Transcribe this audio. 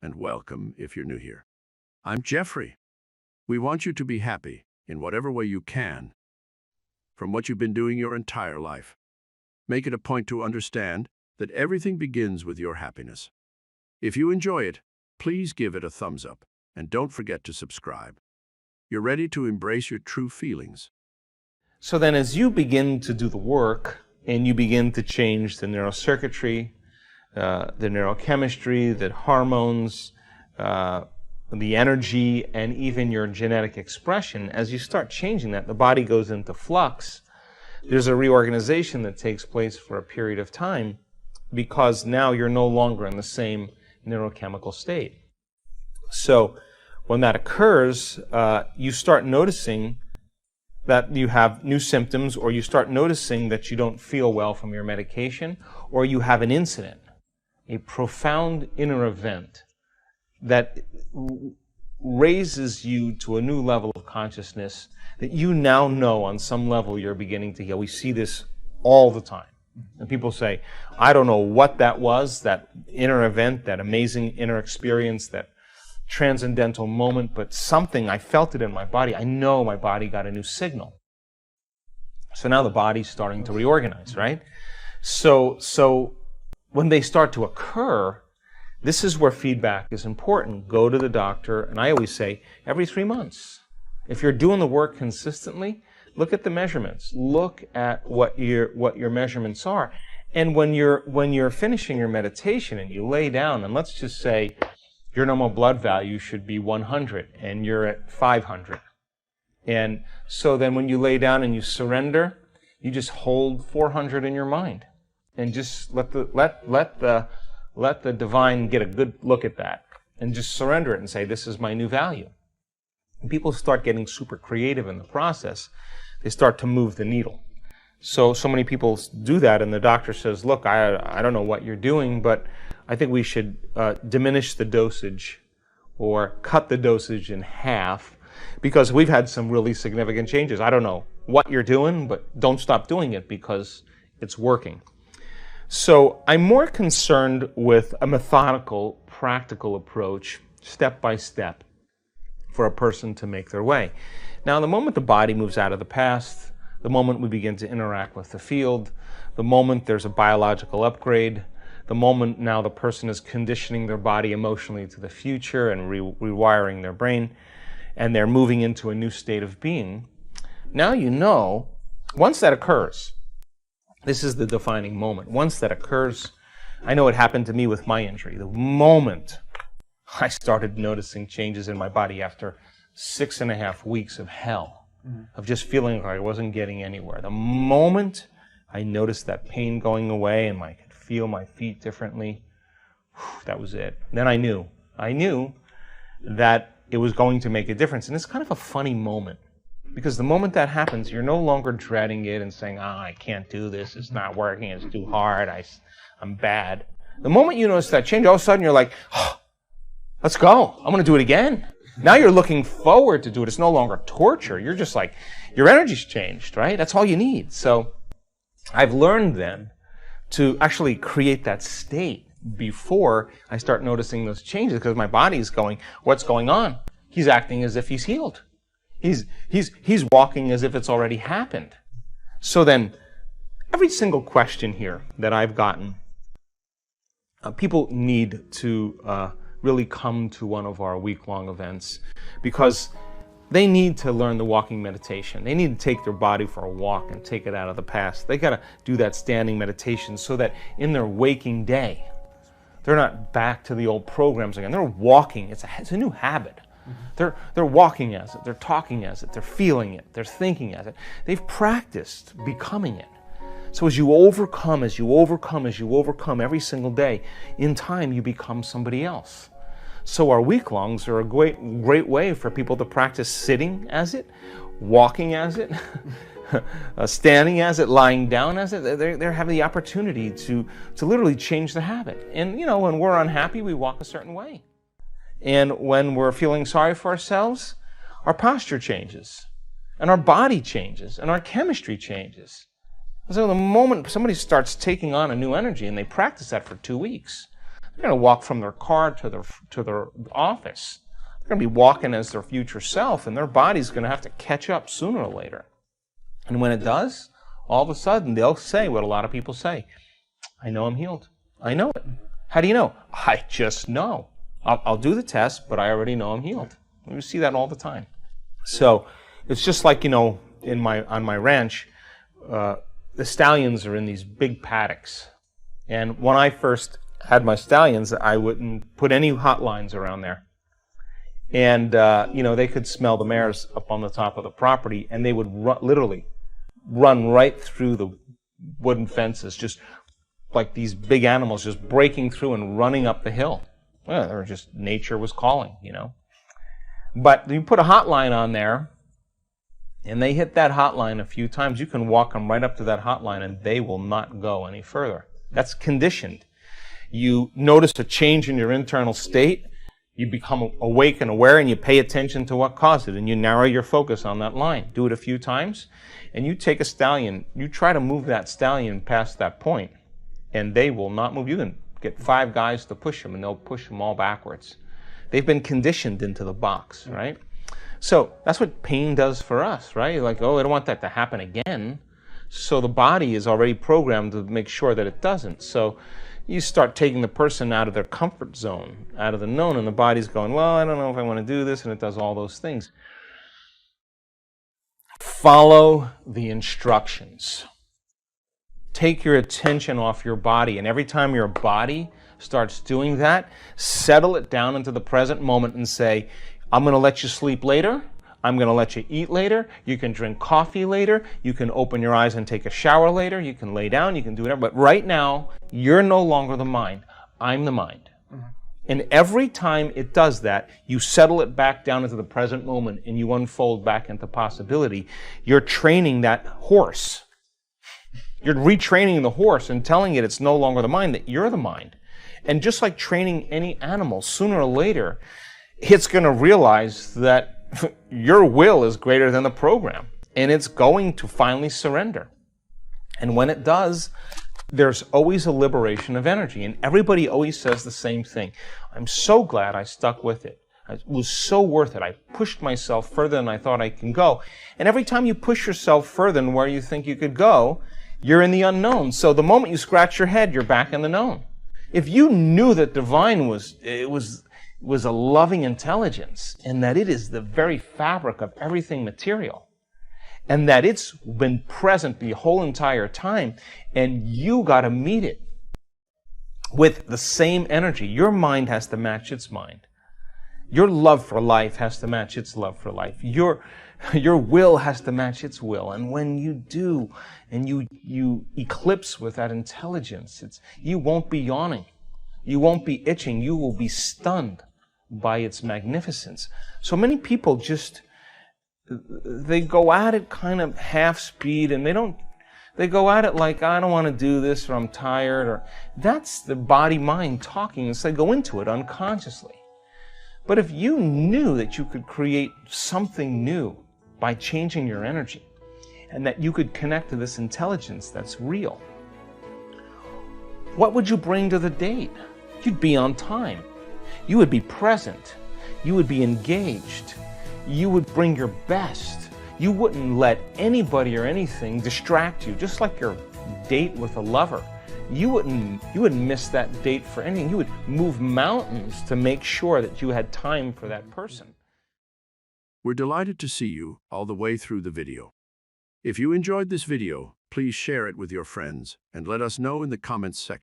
and welcome if you're new here. I'm Jeffrey. We want you to be happy in whatever way you can, from what you've been doing your entire life. Make it a point to understand that everything begins with your happiness. If you enjoy it, please give it a thumbs up, and don't forget to subscribe. You're ready to embrace your true feelings. So then as you begin to do the work and you begin to change the neurocircuitry, the neurochemistry, the hormones, the energy, and even your genetic expression, as you start changing that, the body goes into flux. There's a reorganization that takes place for a period of time because now you're no longer in the same neurochemical state. So when that occurs, you start noticing that you have new symptoms, or you start noticing that you don't feel well from your medication, or you have an incident, a profound inner event that raises you to a new level of consciousness that you now know on some level you're beginning to heal. We see this all the time. And people say, I don't know what that was, that inner event, that amazing inner experience, that transcendental moment, but something, I felt it in my body. I know my body got a new signal. So now the body's starting to reorganize, right? So when they start to occur, this is where feedback is important. Go to the doctor, and I always say every 3 months. If you're doing the work consistently, look at the measurements. Look at what your measurements are. And when you're finishing your meditation and you lay down, and let's just say your normal blood value should be 100 and you're at 500. And so then when you lay down and you surrender, you just hold 400 in your mind and just let the divine get a good look at that and just surrender it and say, this is my new value. And people start getting super creative in the process. They start to move the needle. So many people do that, and the doctor says, look, I don't know what you're doing, but I think we should diminish the dosage or cut the dosage in half because we've had some really significant changes. I don't know what you're doing, but don't stop doing it because it's working. So I'm more concerned with a methodical, practical approach, step by step, for a person to make their way. Now, the moment the body moves out of the past, the moment we begin to interact with the field, the moment there's a biological upgrade, the moment now the person is conditioning their body emotionally to the future and rewiring their brain, and they're moving into a new state of being, now you know, once that occurs, this is the defining moment. Once that occurs, I know it happened to me with my injury. The moment I started noticing changes in my body after 6.5 weeks of hell, of just feeling like I wasn't getting anywhere. The moment I noticed that pain going away and I could feel my feet differently, that was it. Then I knew that it was going to make a difference. And it's kind of a funny moment, because the moment that happens, you're no longer dreading it and saying, I can't do this, it's not working, it's too hard, I'm bad. The moment you notice that change, all of a sudden you're like, let's go, I'm going to do it again. Now you're looking forward to do it. It's no longer torture. You're just like, your energy's changed, right? That's all you need. So I've learned then to actually create that state before I start noticing those changes, because my body's going, what's going on? He's acting as if he's healed. He's walking as if it's already happened. So then every single question here that I've gotten, people need to really come to one of our week-long events, because they need to learn the walking meditation. They need to take their body for a walk and take it out of the past. They got to do that standing meditation so that in their waking day, they're not back to the old programs again. They're walking. It's a new habit. They're walking as it. They're talking as it. They're feeling it. They're thinking as it. They've practiced becoming it. So as you overcome every single day, in time you become somebody else. So our week-longs are a great way for people to practice sitting as it, walking as it, standing as it, lying down as it. They have the opportunity to literally change the habit. And you know, when we're unhappy, we walk a certain way. And when we're feeling sorry for ourselves, our posture changes, and our body changes, and our chemistry changes. So the moment somebody starts taking on a new energy, and they practice that for 2 weeks, They're going to walk from their car to their office. They're going to be walking as their future self, and their body's going to have to catch up sooner or later. And when it does, all of a sudden they'll say what a lot of people say: I know I'm healed. I know it. How do you know? I just know. I'll do the test, but I already know I'm healed. We see that all the time. So it's just like, on my ranch, the stallions are in these big paddocks. And when I first had my stallions, I wouldn't put any hot lines around there. And, they could smell the mares up on the top of the property, and they would literally run right through the wooden fences, just like these big animals just breaking through and running up the hill. Well, they were just, nature was calling, But you put a hotline on there, and they hit that hotline a few times, you can walk them right up to that hotline, and they will not go any further. That's conditioned. You notice a change in your internal state, you become awake and aware, and you pay attention to what caused it, and you narrow your focus on that line. Do it a few times, and you take a stallion, you try to move that stallion past that point, and they will not move. You can get 5 guys to push them, and they'll push them all backwards. They've been conditioned into the box, right? So that's what pain does for us, right? Like, oh, I don't want that to happen again. So the body is already programmed to make sure that it doesn't. So you start taking the person out of their comfort zone, out of the known, and the body's going, well, I don't know if I want to do this, and it does all those things. Follow the instructions. Take your attention off your body, and every time your body starts doing that, settle it down into the present moment and say, I'm going to let you sleep later. I'm going to let you eat later. You can drink coffee later. You can open your eyes and take a shower later. You can lay down. You can do whatever. But right now, you're no longer the mind. I'm the mind. Mm-hmm. And every time it does that, you settle it back down into the present moment and you unfold back into possibility. You're training that horse. You're retraining the horse and telling it it's no longer the mind, that you're the mind. And just like training any animal, sooner or later, it's going to realize that your will is greater than the program, and it's going to finally surrender. And when it does, there's always a liberation of energy, and everybody always says the same thing. I'm so glad I stuck with it. It was so worth it. I pushed myself further than I thought I can go. And every time you push yourself further than where you think you could go, you're in the unknown. So the moment you scratch your head, you're back in the known. If you knew that divine was a loving intelligence, and that it is the very fabric of everything material, and that it's been present the whole entire time, and you got to meet it with the same energy. Your mind has to match its mind. Your love for life has to match its love for life. Your will has to match its will. And when you do, and you eclipse with that intelligence, you won't be yawning. You won't be itching. You will be stunned by its magnificence. So many people they go at it kind of half speed, and they go at it like, I don't want to do this, or I'm tired, or that's the body-mind talking as they go into it unconsciously. But if you knew that you could create something new by changing your energy, and that you could connect to this intelligence that's real, what would you bring to the date? You'd be on time. You would be present. You would be engaged. You would bring your best. You wouldn't let anybody or anything distract you, just like your date with a lover. You wouldn't miss that date for anything. You would move mountains to make sure that you had time for that person. We're delighted to see you all the way through the video. If you enjoyed this video, please share it with your friends and let us know in the comments section.